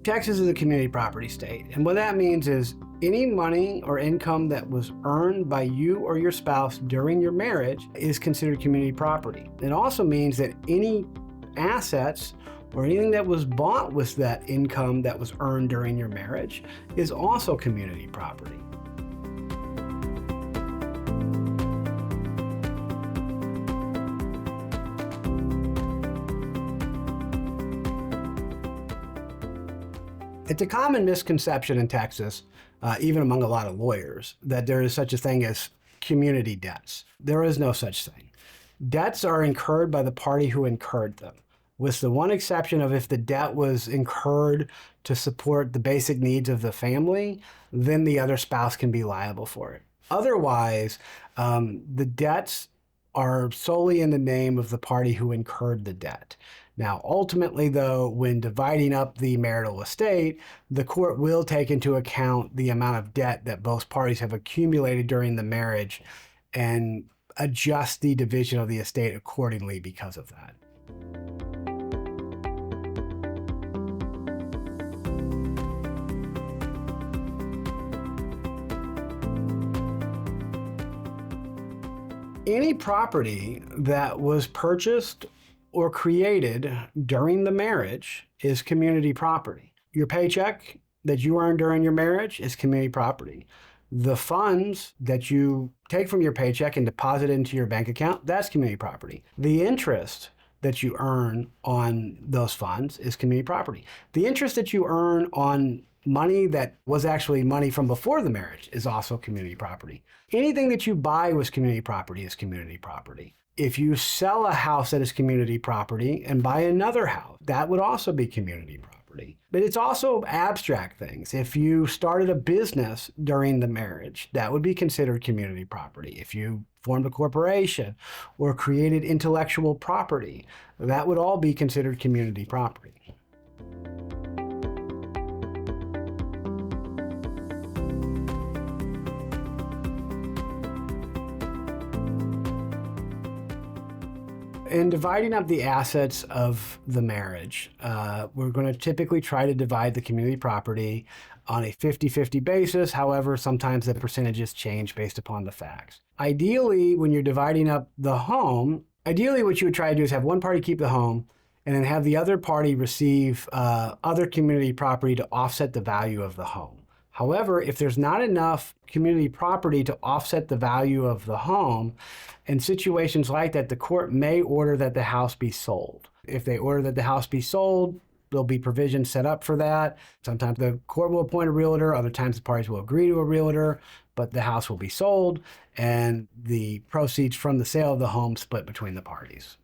Texas is a community property state, and what that means is any money or income that was earned by you or your spouse during your marriage is considered community property. It also means that any assets or anything that was bought with that income that was earned during your marriage is also community property. It's a common misconception in Texas, even among a lot of lawyers, that there is such a thing as community debts. There is no such thing. Debts are incurred by the party who incurred them, with the one exception of if the debt was incurred to support the basic needs of the family, then the other spouse can be liable for it. Otherwise, the debts are solely in the name of the party who incurred the debt. Now, ultimately, though, when dividing up the marital estate, the court will take into account the amount of debt that both parties have accumulated during the marriage and adjust the division of the estate accordingly because of that. Any property that was purchased or created during the marriage is community property. Your paycheck that you earned during your marriage is community property. The funds that you take from your paycheck and deposit into your bank account, that's community property. The interest that you earn on those funds is community property. The interest that you earn on money that was actually money from before the marriage is also community property. Anything that you buy was community property is community property. If you sell a house that is community property and buy another house, that would also be community property. But it's also abstract things. If you started a business during the marriage, that would be considered community property. If you formed a corporation or created intellectual property, that would all be considered community property. In dividing up the assets of the marriage, we're going to typically try to divide the community property on a 50-50 basis. However, sometimes the percentages change based upon the facts. Ideally, when you're dividing up the home, ideally what you would try to do is have one party keep the home and then have the other party receive other community property to offset the value of the home. However, if there's not enough community property to offset the value of the home, in situations like that, the court may order that the house be sold. If they order that the house be sold, there'll be provisions set up for that. Sometimes the court will appoint a realtor, other times the parties will agree to a realtor, but the house will be sold and the proceeds from the sale of the home split between the parties.